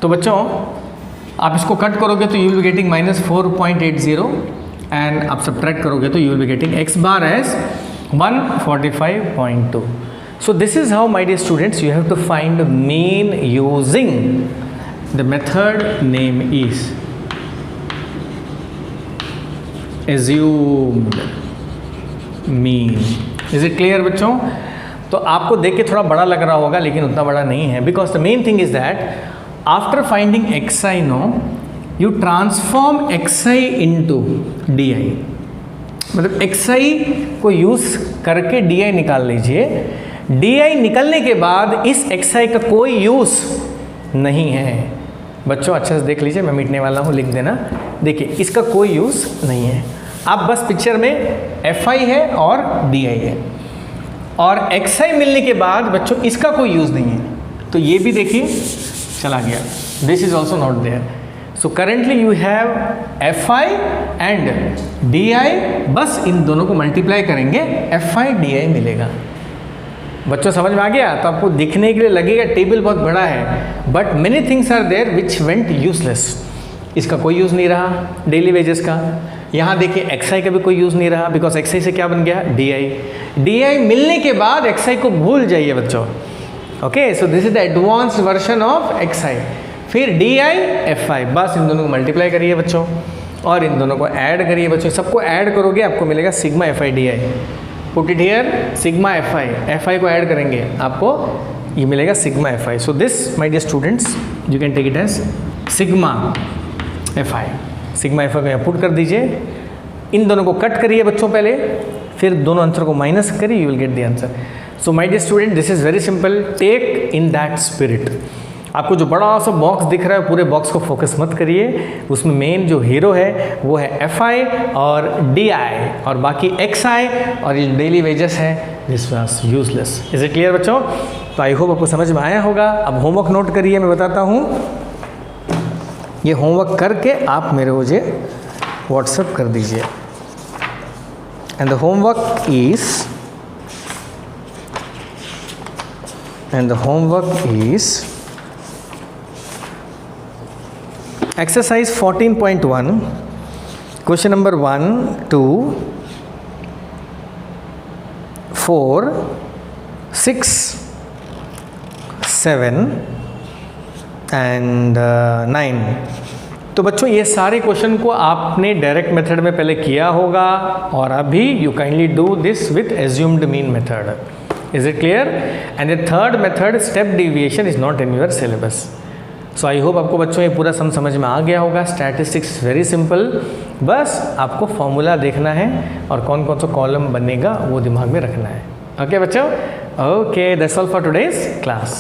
तो बच्चों आप इसको कट करोगे तो you will be getting -4.80 and आप सब्ट्रैक्ट करोगे तो you will be getting x bar as 145.2. So this is how, my dear students, you have to find mean using the method name is assumed mean. Is it clear बच्चों? तो आपको देख के थोड़ा बड़ा लग रहा होगा लेकिन उतना बड़ा नहीं है, because the main thing is that after finding xi now you transform xi into di. मतलब xi को यूज़ करके di निकाल लीजिए. di निकलने के बाद इस xi का कोई यूज़ नहीं है. बच्चों अच्छे से देख लीजिए, मैं मिटने वाला हूँ, लिख देना. देखिए इसका कोई यूज़ नहीं है. आप बस पिक्चर में fi है और di है, और xi मिलने के बाद बच्चों इसका कोई यूज़ नहीं है. तो ये भी देखिए चला गया. This is also not there. So currently you have fi and di. बस इन दोनों को मल्टीप्लाई करेंगे, fi di मिलेगा. बच्चों समझ में आ गया? तो आपको दिखने के लिए लगेगा टेबल बहुत बड़ा है, but many things are there which went useless. इसका कोई यूज़ नहीं रहा डेली वेजेस का. यहाँ देखिए xi का भी कोई यूज़ नहीं रहा, बिकॉज xi से क्या बन गया di. di मिलने के बाद xi को भूल जाइए बच्चों. Okay, so this is the advanced version of xi. फिर di fi, बस इन दोनों को मल्टीप्लाई करिए बच्चों और इन दोनों को ऐड करिए बच्चों. सबको ऐड करोगे आपको मिलेगा sigma fi di. Put it here sigma fi को ऐड करेंगे आपको ये मिलेगा sigma fi. So this my dear students you can take it as sigma fi. Sigma fi को यहाँ पुट कर दीजिए. इन दोनों को कट करिए बच्चों पहले, फिर दोनों आंसर को माइनस करिए, you will get the answer. So my dear student this is very simple. Take in that spirit. आपको जो बड़ा सा बॉक्स दिख रहा है पूरे बॉक्स को फोकस मत करिए. उसमें मेन जो हीरो है वो है fi और di, और बाकी xi और ये डेली वेजेस है this was useless. Is it clear बच्चों? तो आई होप आपको समझ में आया होगा. अब होमवर्क नोट करिए, मैं बताता हूँ. ये होमवर्क करके आप मेरे मुझे व्हाट्सएप कर दीजिए. And the homework is exercise 14.1 question number 1, 2, 4, 6, 7 and 9. तो बच्चों ये सारे क्वेश्चन को आपने डायरेक्ट मेथड में पहले किया होगा, और अभी you kindly do this with assumed mean method. Is it clear? And the third method step deviation is not in your syllabus. So I hope आपको बच्चों ये पूरा समझ में आ गया होगा. स्टैटिस्टिक्स वेरी सिंपल, बस आपको फॉर्मूला देखना है और कौन कौन सा कॉलम बनेगा वो दिमाग में रखना है. ओके बच्चों? Okay, that's all for today's class.